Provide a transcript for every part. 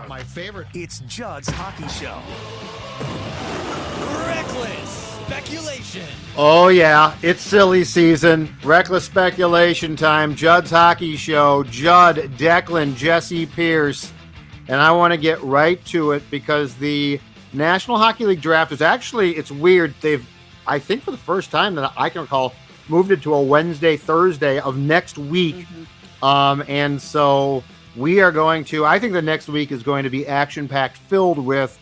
My favorite. It's Judd's Hockey Show. Reckless speculation. Oh, yeah, it's silly season. Reckless speculation time. Judd's Hockey Show. Judd, Declan, Jessi, Pierce. And I want to get right to it because the National Hockey League draft is actually, it's weird. They've, I think for the first time that I can recall, moved it to a Wednesday, Thursday of next week. And so we are going to, I think the next week is going to be action-packed, filled with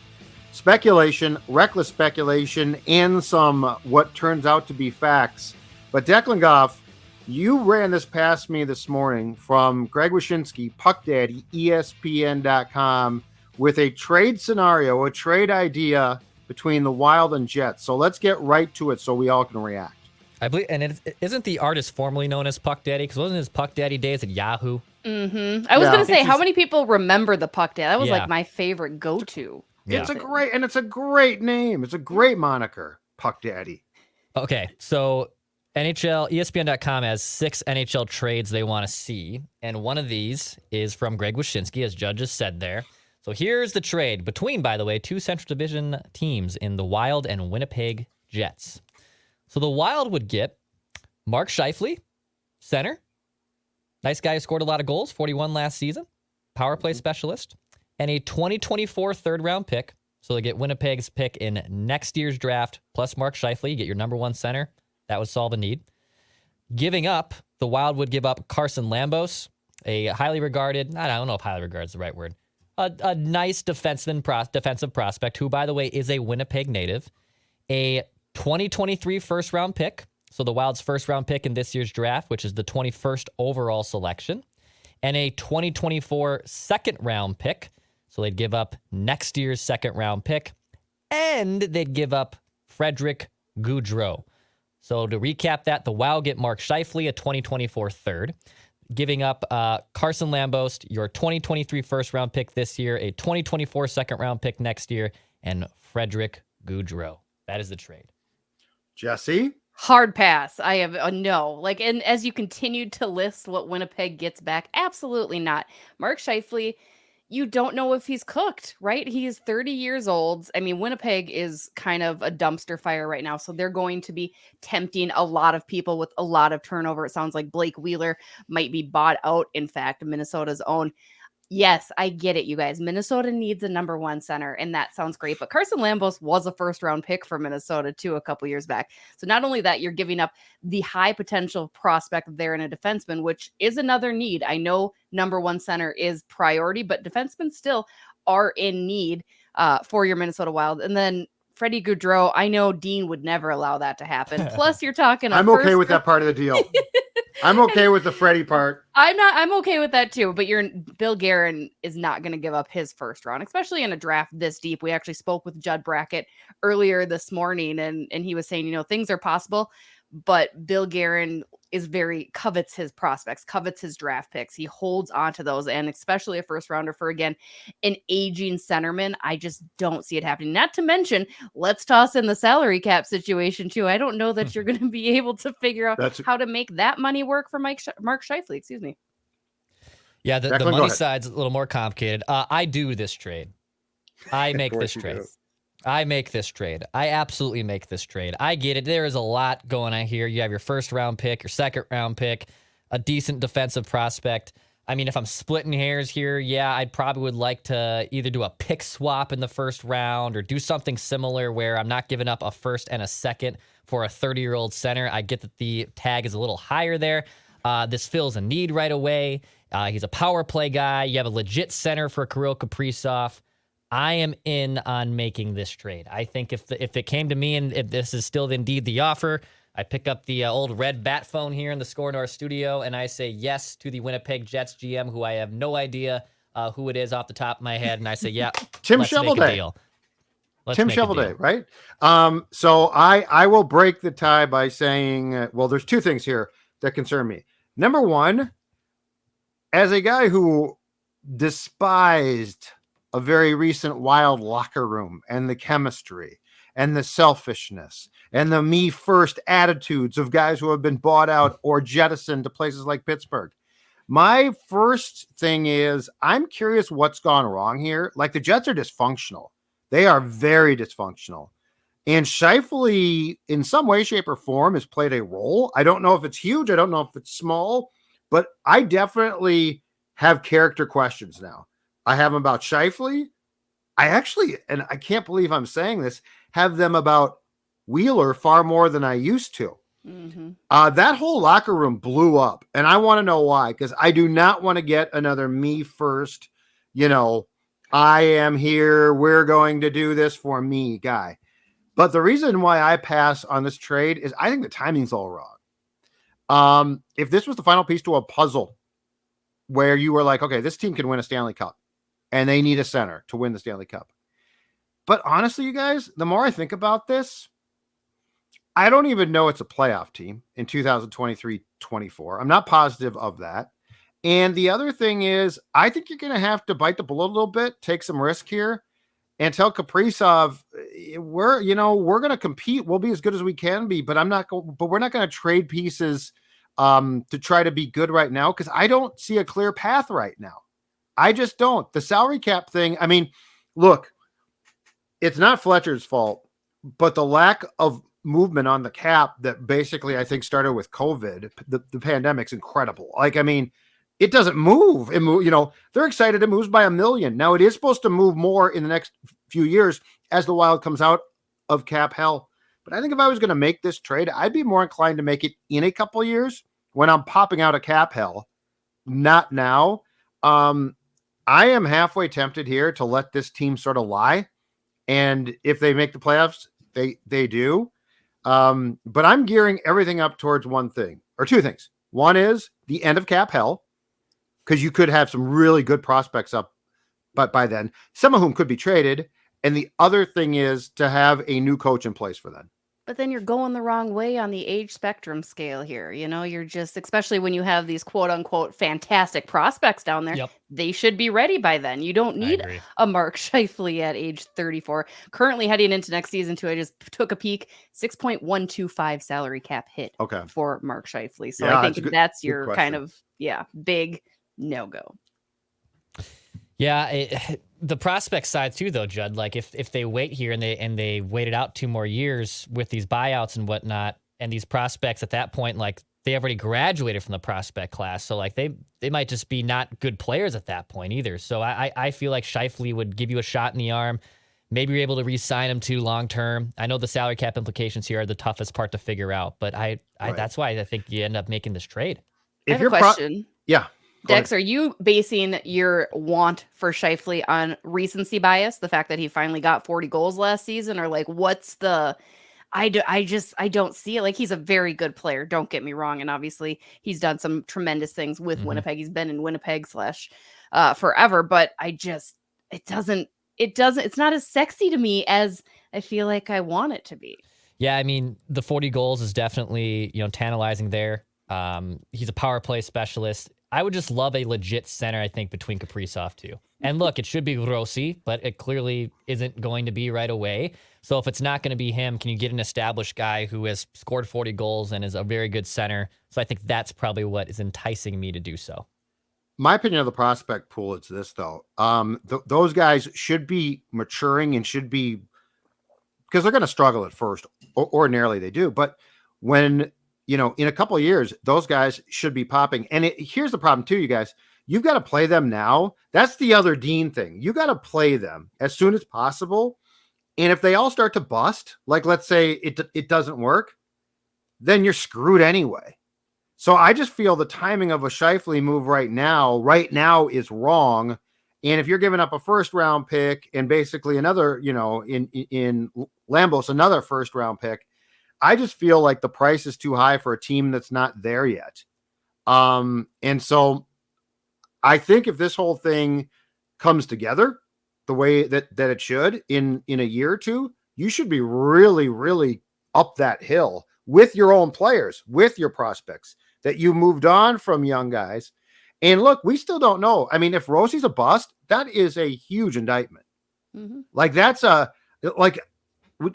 speculation, reckless speculation, and some what turns out to be facts. But Declan Goff, you ran this past me this morning from Greg Wyshynski, Puck Daddy, ESPN.com, with a trade scenario, a trade idea between the Wild and Jets. So let's get right to it so we all can react. I believe, and isn't the artist formerly known as Puck Daddy? Because wasn't his Puck Daddy days at Yahoo? I was going to say, how many people remember the Puck Daddy? That was like my favorite go-to. It's a great name. It's a great moniker, Puck Daddy. Okay, so NHL, ESPN.com has 6 NHL trades they want to see, and one of these is from Greg Wyshynski, as Judd just said there. So here's the trade between, by the way, 2 Central Division teams in the Wild and Winnipeg Jets. So the Wild would get Mark Scheifele, center. Nice guy who scored a lot of goals, 41 last season. Power play specialist. And a 2024 third-round pick. So they get Winnipeg's pick in next year's draft, plus Mark Scheifele. You get your number 1 center. That would solve a need. Giving up, the Wild would give up Carson Lambos, a highly regarded, I don't know if highly regarded is the right word, a nice defensive prospect, who, by the way, is a Winnipeg native. A 2023 first-round pick. So the Wild's first-round pick in this year's draft, which is the 21st overall selection. And a 2024 second-round pick. So they'd give up next year's second-round pick. And they'd give up Frederick Gaudreau. So to recap that, the Wild get Mark Scheifele, a 2024 third. Giving up Carson Lambos, your 2023 first-round pick this year. A 2024 second-round pick next year. And Frederick Gaudreau. That is the trade. Jessi? Hard pass. I have a no. Like, and as you continued to list what Winnipeg gets back, absolutely not. Mark Scheifele, you don't know if he's cooked, right? He is 30 years old. I mean, Winnipeg is kind of a dumpster fire right now, so they're going to be tempting a lot of people with a lot of turnover. It sounds like Blake Wheeler might be bought out, in fact, Minnesota's own. Yes, I get it, you guys. Minnesota needs a number 1 center, and that sounds great. But Carson Lambos was a first-round pick for Minnesota, too, a couple years back. So not only that, you're giving up the high potential prospect there in a defenseman, which is another need. I know number 1 center is priority, but defensemen still are in need for your Minnesota Wild. And then Freddie Gaudreau, I know Dean would never allow that to happen. Plus, you're talking. I'm okay with that part of the deal. I'm okay with the Freddie part. I'm okay with that too, but Bill Guerin is not going to give up his first round, especially in a draft this deep. We actually spoke with Judd Brackett earlier this morning, and he was saying, things are possible, but Bill Guerin is covets his prospects, covets his draft picks. He holds on to those, and especially a first rounder for, again, an aging centerman. I just don't see it happening. Not to mention, let's toss in the salary cap situation too. I don't know that you're going to be able to figure out how to make that money work for Mark Scheifele. Excuse me. Yeah, the money side's a little more complicated. I do this trade. I make this trade. I make this trade. I absolutely make this trade. I get it. There is a lot going on here. You have your first round pick, your second round pick, a decent defensive prospect. I mean, if I'm splitting hairs here, yeah, I'd probably would like to either do a pick swap in the first round or do something similar where I'm not giving up a first and a second for a 30-year-old center. I get that the tag is a little higher there. This fills a need right away. He's a power play guy. You have a legit center for Kirill Kapirzov. I am in on making this trade. I think if it came to me and if this is still indeed the offer, I pick up the old red bat phone here in the Score North studio and I say yes to the Winnipeg Jets GM, who I have no idea who it is off the top of my head, and I say, yeah, Tim let's make a deal. Tim Scheifele, right? So I will break the tie by saying, well, there's 2 things here that concern me. Number 1, as a guy who despised a very recent Wild locker room and the chemistry and the selfishness and the me first attitudes of guys who have been bought out or jettisoned to places like Pittsburgh, My first thing is I'm curious what's gone wrong here. Like the Jets are dysfunctional. They are very dysfunctional. And Scheifele, in some way, shape, or form, has played a role. I don't know if it's huge. I don't know if it's small, but I definitely have character questions now. I have them about Scheifele. I actually, and I can't believe I'm saying this, have them about Wheeler far more than I used to. Mm-hmm. That whole locker room blew up, and I want to know why, because I do not want to get another me first, I am here, we're going to do this for me guy. But the reason why I pass on this trade is I think the timing's all wrong. If this was the final piece to a puzzle where you were like, okay, this team can win a Stanley Cup and they need a center to win the Stanley Cup. But honestly, you guys, the more I think about this, I don't even know it's a playoff team in 2023-24. I'm not positive of that. And the other thing is, I think you're going to have to bite the bullet a little bit, take some risk here, and tell Caprizov, we're going to compete. We'll be as good as we can be, but we're not going to trade pieces to try to be good right now, because I don't see a clear path right now. I just don't. The salary cap thing, I mean, look, it's not Fletcher's fault, but the lack of movement on the cap that basically I think started with COVID, the pandemic's incredible. Like, I mean, it doesn't move. They're excited it moves by $1 million. Now it is supposed to move more in the next few years as the Wild comes out of cap hell. But I think if I was going to make this trade, I'd be more inclined to make it in a couple of years when I'm popping out of cap hell, not now. I am halfway tempted here to let this team sort of lie. And if they make the playoffs, they do. But I'm gearing everything up towards one thing, or two things. One is the end of cap hell, because you could have some really good prospects up, but by then, some of whom could be traded. And the other thing is to have a new coach in place for them. But then you're going the wrong way on the age spectrum scale here. You're just, especially when you have these quote unquote fantastic prospects down there, They should be ready by then. You don't need a Mark Scheifele at age 34. Currently heading into next season too, I just took a peek, 6.125 salary cap hit for Mark Scheifele. So I think that's your kind of, big no-go. Yeah, the prospect side too, though, Judd. Like if they wait here and they waited out 2 more years with these buyouts and whatnot, and these prospects at that point, like they already graduated from the prospect class, so like they might just be not good players at that point either. So I feel like Scheifele would give you a shot in the arm. Maybe you're able to re-sign him to long term. I know the salary cap implications here are the toughest part to figure out, but that's why I think you end up making this trade. I have a question. Yeah. Dex, are you basing your want for Scheifele on recency bias, the fact that he finally got 40 goals last season, or like what's the? I don't see it. Like, he's a very good player. Don't get me wrong, and obviously he's done some tremendous things with Winnipeg. He's been in Winnipeg / forever, but it's not as sexy to me as I feel like I want it to be. Yeah, I mean the 40 goals is definitely tantalizing there. He's a power play specialist. I would just love a legit center, I think, between Caprizov too. And look, it should be Rossi, but it clearly isn't going to be right away. So if it's not going to be him, can you get an established guy who has scored 40 goals and is a very good center? So I think that's probably what is enticing me to do so. My opinion of the prospect pool is this, though. Those guys should be maturing and should be, because they're going to struggle at first. Ordinarily they do. But when in a couple of years, those guys should be popping. And here's the problem too, you guys. You've got to play them now. That's the other Dean thing. You got to play them as soon as possible. And if they all start to bust, like let's say it doesn't work, then you're screwed anyway. So I just feel the timing of a Scheifele move right now is wrong. And if you're giving up a first round pick and basically another, in Lambos, another first round pick, I just feel like the price is too high for a team that's not there yet. And so I think if this whole thing comes together the way that it should in a year or two, you should be really, really up that hill with your own players, with your prospects, that you moved on from young guys. And look, we still don't know. I mean, if Rossi's a bust, that is a huge indictment. Mm-hmm. Like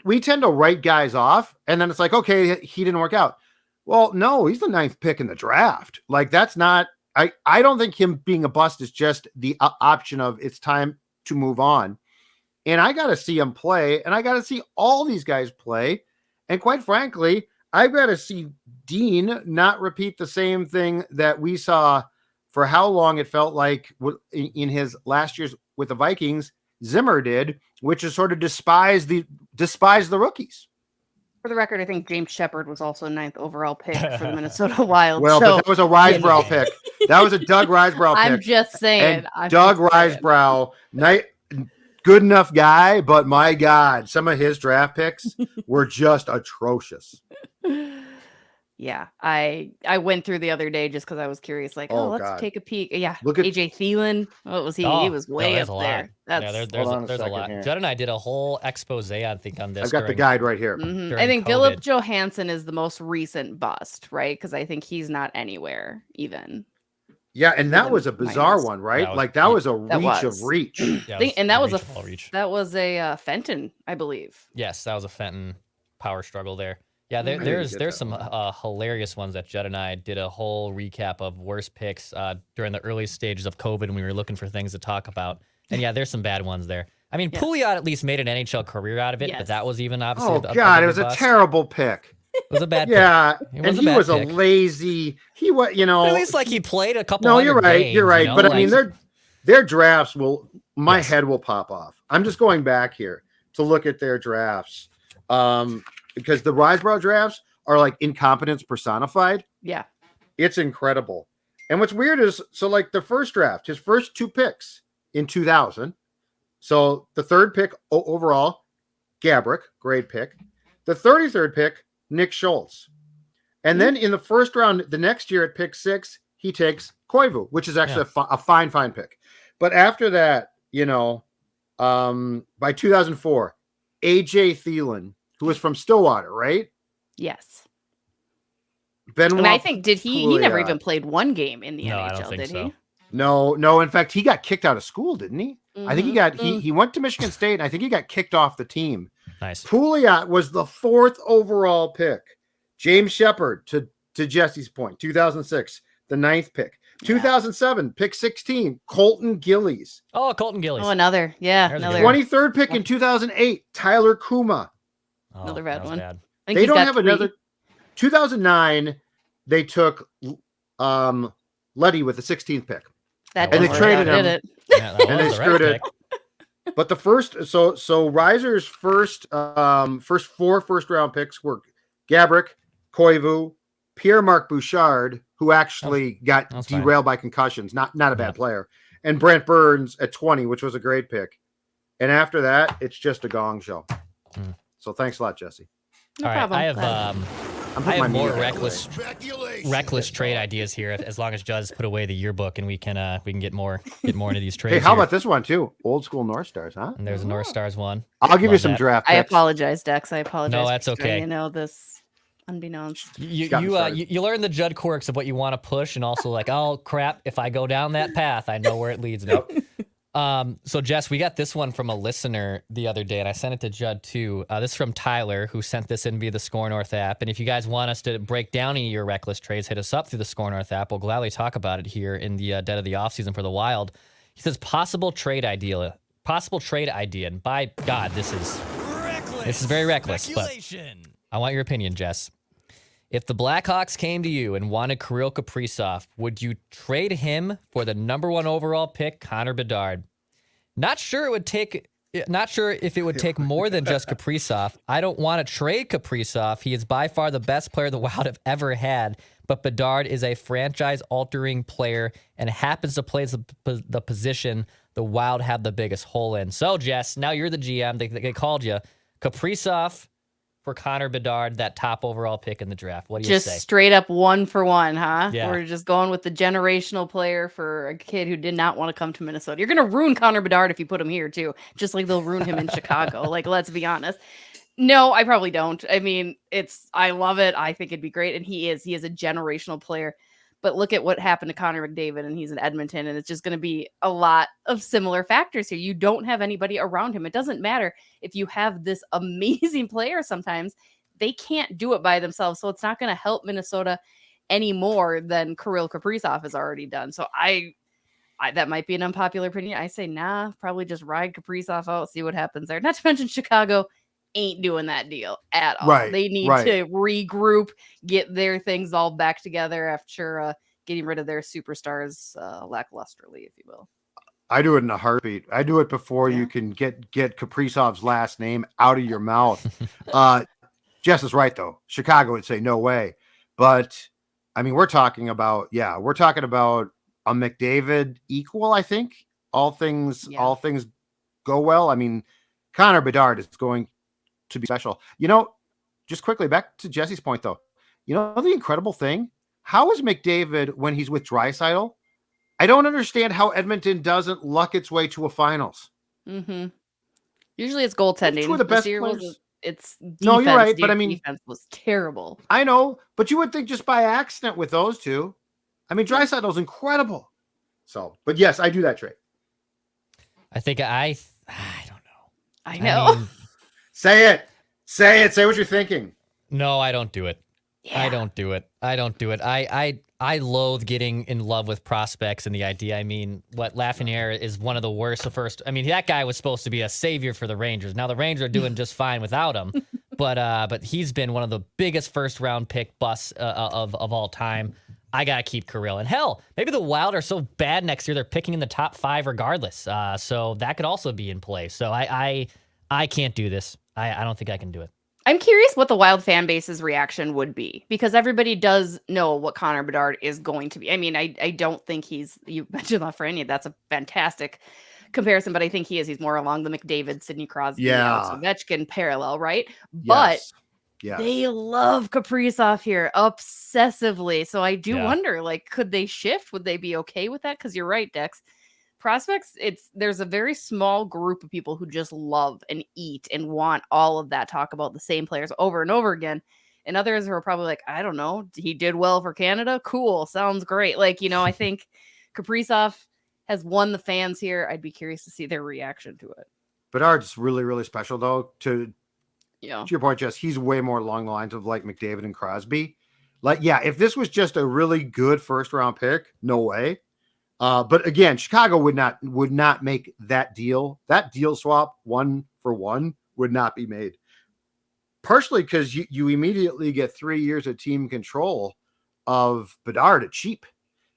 we tend to write guys off and then it's like, okay, he didn't work out. Well, no, he's the 9th pick in the draft. Like that's not I don't think him being a bust is just the option of it's time to move on. And I got to see him play, and I got to see all these guys play. And quite frankly, I've got to see Dean not repeat the same thing that we saw for how long it felt like in his last years with the Vikings, Zimmer did, which is sort of despise the rookies. For the record, I think James Shepard was also 9th overall pick for the Minnesota Wild. Well, but that was a Risebrough pick. That was a Doug Risebrough pick. I'm just saying. Doug Risebrough, good enough guy, but my God, some of his draft picks were just atrocious. Yeah, I went through the other day just because I was curious. Like, let's take a peek. Yeah, look at AJ Thielen. What was he? He was way up there. There's a lot. Here. Judd and I did a whole expose, I think, on this. I've got the guide right here. Mm-hmm. I think Philip Johansson is the most recent bust, right? Because I think he's not anywhere even. Yeah, and that was a bizarre one, right? That was a reach of reach. And that was a Fenton, I believe. Yes, that was a Fenton power struggle there. Yeah, there's some hilarious ones that Judd and I did a whole recap of worst picks during the early stages of COVID, and we were looking for things to talk about. And yeah, there's some bad ones there. I mean, Pouliot at least made an NHL career out of it, but that was even obviously. Oh God, it was a terrible pick. It was a bad pick. Yeah, and he was a lazy. He was, But at least he played a couple. No, you're right. Games, you're right. But I mean, their drafts will. My head will pop off. I'm just going back here to look at their drafts, because the Risebrough drafts are like incompetence personified. Yeah, it's incredible. And what's weird is the first draft, his first 2 picks in 2000. So the third pick overall, Gabrick, great pick. The 33rd pick, Nick Schultz. And then in the first round, the next year at pick 6, he takes Koivu, which is actually a fine pick. But after that, by 2004, AJ Thielen, who was from Stillwater, right? Yes. Benoit, and I think he never even played one game in the NHL, did he? No. In fact, he got kicked out of school, didn't he? Mm-hmm. I think he went to Michigan State, and I think he got kicked off the team. Nice. Pouliot was the 4th overall pick. James Shepard, to Jesse's point, 2006, the 9th pick. 2007, pick 16, Colton Gillies. Oh, Colton Gillies. Oh, another. Yeah, another. 23rd pick in 2008, Tyler Kuma. Oh, another bad one. Bad. They don't have another. 2009, they took Leddy with the 16th pick. And they traded him. Yeah, and they screwed it. But the first, so Reiser's first 4 first-round picks were Gabrick, Koivu, Pierre-Marc Bouchard, who actually got derailed by concussions, not a bad player, and Brent Burns at 20, which was a great pick. And after that, it's just a gong show. So thanks a lot, Jessi. No problem. I have more reckless trade ideas here. As long as Judd's put away the yearbook and we can get more into these trades. Hey, how about this one too? Old school North Stars, huh? And there's a North Stars one. I'll give you some draft picks. I apologize, Dex. I apologize. No, that's okay. This unbeknownst. You learn the Judd quirks of what you want to push, and also oh crap, if I go down that path, I know where it leads me. So Jess, we got this one from a listener the other day, and I sent it to Judd too. This is from Tyler, who sent this in via the Score North app. And if you guys want us to break down any of your reckless trades, hit us up through the Score North app. We'll gladly talk about it here in the dead of the offseason for the Wild. He says possible trade idea. And by God, this is very reckless. But I want your opinion, Jess. If the Blackhawks came to you and wanted Kirill Kaprizov, would you trade him for the #1 overall pick, Connor Bedard? Not sure if it would take more than just Kaprizov. I don't want to trade Kaprizov. He is by far the best player the Wild have ever had, but Bedard is a franchise-altering player and happens to play the position the Wild have the biggest hole in. So, Jess, now you're the GM. They called you. Kaprizov for Connor Bedard, that top overall pick in the draft. What do you say? Just straight up 1-for-1, huh? Yeah. We're just going with the generational player for a kid who did not want to come to Minnesota. You're going to ruin Connor Bedard if you put him here, too. Just like they'll ruin him in Chicago. Let's be honest. No, I probably don't. I mean, I love it. I think it'd be great. And he is a generational player. But look at what happened to Connor McDavid, and he's in Edmonton, and it's just going to be a lot of similar factors here. You don't have anybody around him. It doesn't matter if you have this amazing player sometimes. They can't do it by themselves, so it's not going to help Minnesota. any more than Kirill Kapirzov has already done. So I that might be an unpopular opinion. I say, nah, probably just ride Caprizov out, see what happens there. Not to mention Chicago ain't doing that deal at all. Right, They need right. to regroup, get their things all back together after getting rid of their superstars lacklusterly, if you will. I do it in a heartbeat. I do it before you can get Kaprizov's last name out of your mouth. Jess is right, though. Chicago would say no way. But, I mean, we're talking about a McDavid equal, I think. All things go well. I mean, Connor Bedard is going to be special. You know, just quickly, back to Jesse's point, though. You know, the incredible thing? How is McDavid when he's with Draisaitl? I don't understand how Edmonton doesn't luck its way to a finals. Mm-hmm. Usually it's goaltending. Two of the best players. It's defense. No, you're right, but I mean, defense was terrible. I know, but you would think just by accident with those two. I mean, Draisaitl's incredible. So, but yes, I do that trade. I think I don't know. I know. mean, Say it. Say what you're thinking. No, I don't do it. Yeah. I don't do it. I loathe getting in love with prospects and the idea. I mean, Lafreniere is one of the worst. I mean, that guy was supposed to be a savior for the Rangers. Now the Rangers are doing just fine without him, but he's been one of the biggest first round pick busts of all time. I gotta keep Kirill. And hell, maybe the Wild are so bad next year they're picking in the top 5 regardless. So that could also be in play. So I can't do this. I don't think I can do it. I'm curious what the Wild fan base's reaction would be, because everybody does know what Connor Bedard is going to be. I mean, I don't think you mentioned Lafreniere. That's a fantastic comparison, but I think he's more along the McDavid, Sidney Crosby, Alex Ovechkin parallel, right? But they love Caprizov here obsessively. So I do wonder, like, could they shift? Would they be okay with that? Because you're right, Dex. Prospects, there's a very small group of people who just love and eat and want all of that talk about the same players over and over again. And others are probably like, I don't know, he did well for Canada. Cool. Sounds great. Like, I think Caprizov has won the fans here. I'd be curious to see their reaction to it. Bedard's really, really special, though. To your point, Jess, he's way more along the lines of like McDavid and Crosby. Like, if this was just a really good first round pick, no way. But again, Chicago would not make that deal. That deal swap 1-for-1 would not be made. Partially because you immediately get 3 years of team control of Bedard at cheap.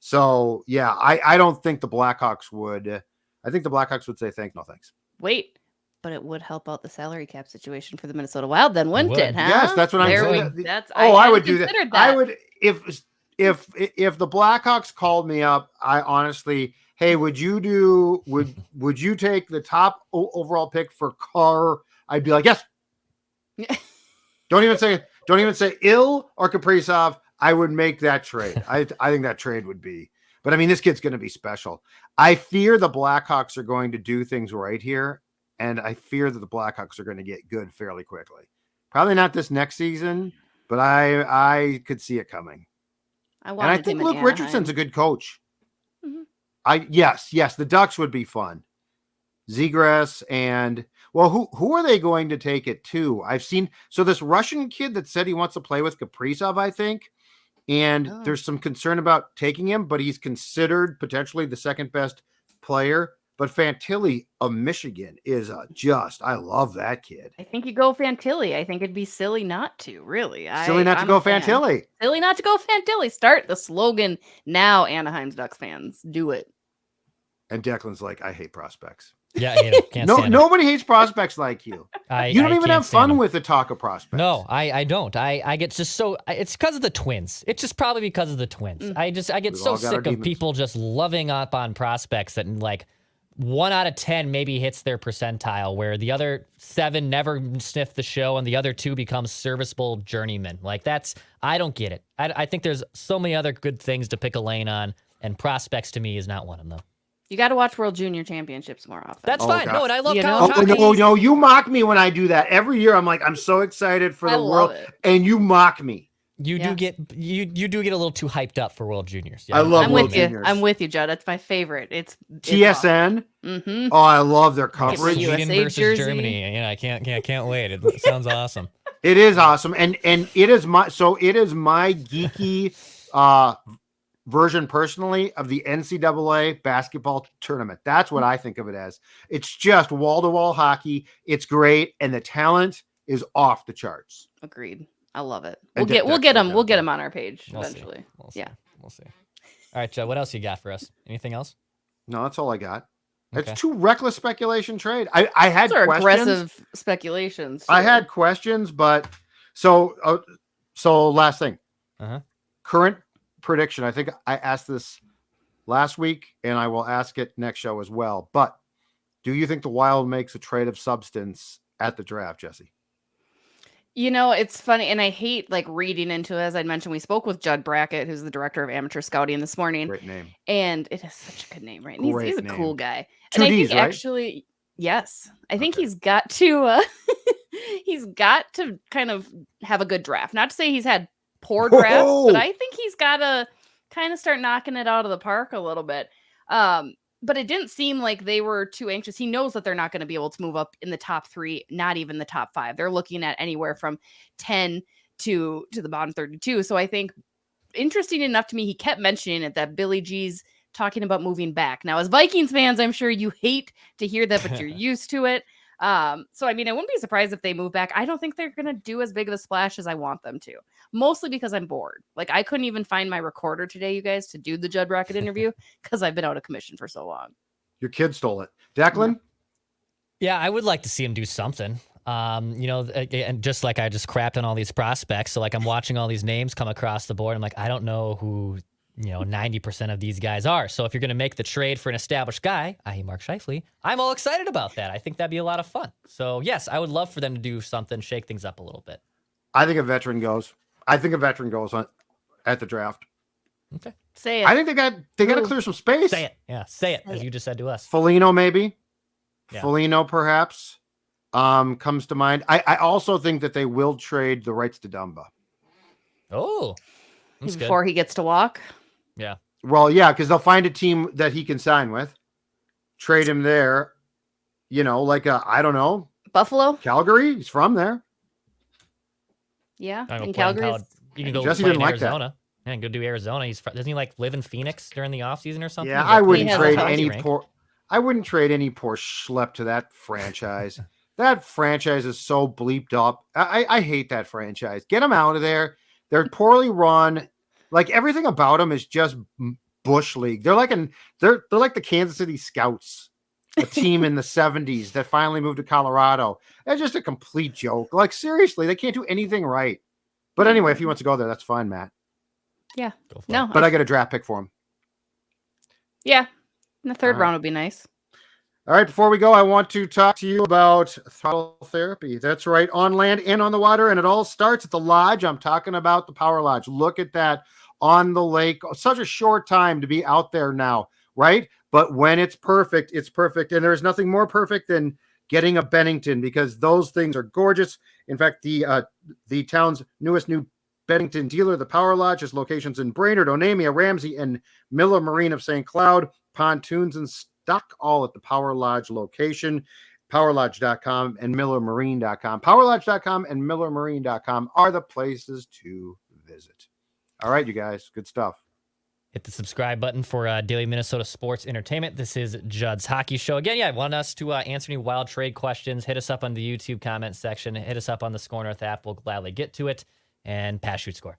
So I don't think the Blackhawks would. I think the Blackhawks would say no thanks. Wait, but it would help out the salary cap situation for the Minnesota Wild, then, wouldn't it? Huh? Yes, that's what I'm saying. I would do that. I would if the Blackhawks called me up, I honestly, hey, would you take the top overall pick for Carr? I'd be like, yes. Don't even say Ill or Kaprizov. I would make that trade. I think that trade would be. But I mean, this kid's going to be special. I fear the Blackhawks are going to do things right here, and I fear that the Blackhawks are going to get good fairly quickly. Probably not this next season, but I could see it coming. I think Luke Richardson's a good coach. Mm-hmm. Yes, the Ducks would be fun. Zegras and who are they going to take it to? I've seen this Russian kid that said he wants to play with Caprizov, I think, and there's some concern about taking him, but he's considered potentially the second best player. But Fantilli of Michigan is I love that kid. I think you go Fantilli. I think it'd be silly not to, really. Silly not to go Fantilli. Silly not to go Fantilli. Start the slogan now, Anaheim's Ducks fans. Do it. And Declan's like, I hate prospects. Yeah, I hate him. Nobody hates prospects like you. You don't even have fun with the talk of prospects. No, I don't. I get just so it's because of the Twins. It's just probably because of the Twins. I get so sick of people just loving up on prospects that like 1 out of 10 maybe hits their percentile, where the other 7 never sniff the show and the other 2 become serviceable journeymen. Like I don't get it. I think there's so many other good things to pick a lane on, and prospects to me is not one of them. You got to watch World Junior Championships more often. That's fine. God. No, and I love college hockey. No, you mock me when I do that. Every year I'm like, I'm so excited for the World, and you mock me. You do get a little too hyped up for World Juniors. Yeah. I love World Juniors. I'm with you, Judd. That's my favorite. It's TSN. Mm-hmm. Oh, I love their coverage. Sweden versus Germany. Yeah, I can't wait. It sounds awesome. It is awesome, and it is my geeky version personally of the NCAA basketball tournament. That's what I think of it as. It's just wall-to-wall hockey. It's great, and the talent is off the charts. Agreed. I love it. And We'll get them on our page We'll eventually. See. We'll see. Yeah. We'll see. All right, Joe, what else you got for us? Anything else? No, that's all I got. Okay. It's too reckless speculation trade. I had Those are questions. aggressive speculations. I too. had questions, but so last thing. Uh-huh. Current prediction. I think I asked this last week, and I will ask it next show as well. But do you think the Wild makes a trade of substance at the draft, Jessi? You know, it's funny, and I hate like reading into it. As I mentioned, we spoke with Judd Brackett, who's the director of amateur scouting this morning. Great name. And it is such a good name, right? And he's a cool guy. Two and I Ds, think right? actually, yes. I think Okay. he's got to he's got to kind of have a good draft. Not to say he's had poor drafts, but I think he's got to kind of start knocking it out of the park a little bit. But it didn't seem like they were too anxious. He knows that they're not going to be able to move up in the top 3, not even the top 5. They're looking at anywhere from 10 to the bottom 32. So I think interesting enough to me, he kept mentioning it, that Billy G's talking about moving back. Now, as Vikings fans, I'm sure you hate to hear that, but you're used to it. So, I mean, I wouldn't be surprised if they move back. I don't think they're going to do as big of a splash as I want them to, mostly because I'm bored. Like, I couldn't even find my recorder today, you guys, to do the Judd Brackett interview because I've been out of commission for so long. Your kid stole it. Declan? Yeah, I would like to see him do something. And just like I just crapped on all these prospects. So, like, I'm watching all these names come across the board. I'm like, I don't know who 90% of these guys are. So if you're going to make the trade for an established guy, i.e. Mark Scheifele, I'm all excited about that. I think that'd be a lot of fun. So yes, I would love for them to do something, shake things up a little bit. I think a veteran goes. At the draft. Okay. Say it. I think they got to clear some space. Say it. Yeah, say it, as you just said to us. Foligno, maybe. Yeah. Foligno, perhaps, comes to mind. I also think that they will trade the rights to Dumba. Oh, that's Before good. he gets to walk. Yeah. Well, yeah, because they'll find a team that he can sign with, trade him there. I don't know, Buffalo? Calgary. He's from there. Yeah. I don't In know, play in Calgary. college. You can go Jesse play in didn't like that. Arizona. Yeah, and go do Arizona. Doesn't he live in Phoenix during the offseason or something? Yeah, He's got I wouldn't has a trade hockey any rank. poor. I wouldn't trade any poor schlep to that franchise. That franchise is so bleeped up. I hate that franchise. Get them out of there. They're poorly run. Like everything about them is just bush league. They're like the Kansas City Scouts, a team in the 70s that finally moved to Colorado. It's just a complete joke. Like seriously, they can't do anything right. But anyway, if he wants to go there, that's fine, Matt. Yeah. Go for No. it. But I get a draft pick for him. Yeah. In the third All right. round would be nice. All right, before we go, I want to talk to you about throttle therapy. That's right, on land and on the water, and it all starts at the lodge. I'm talking about the Power Lodge. Look at that on the lake. Such a short time to be out there now, right? But when it's perfect, and there's nothing more perfect than getting a Bennington because those things are gorgeous. In fact, the town's newest new Bennington dealer, the Power Lodge, has locations in Brainerd, Onamia, Ramsey, and Miller Marine of St. Cloud. Pontoons and stock all at the Power Lodge location. PowerLodge.com and MillerMarine.com. PowerLodge.com and MillerMarine.com are the places to visit. All right, you guys, good stuff. Hit the subscribe button for Daily Minnesota Sports Entertainment. This is Judd's Hockey Show. Again, want us to answer any wild trade questions, hit us up on the YouTube comment section. Hit us up on the Score North app. We'll gladly get to it. And pass, shoot, score.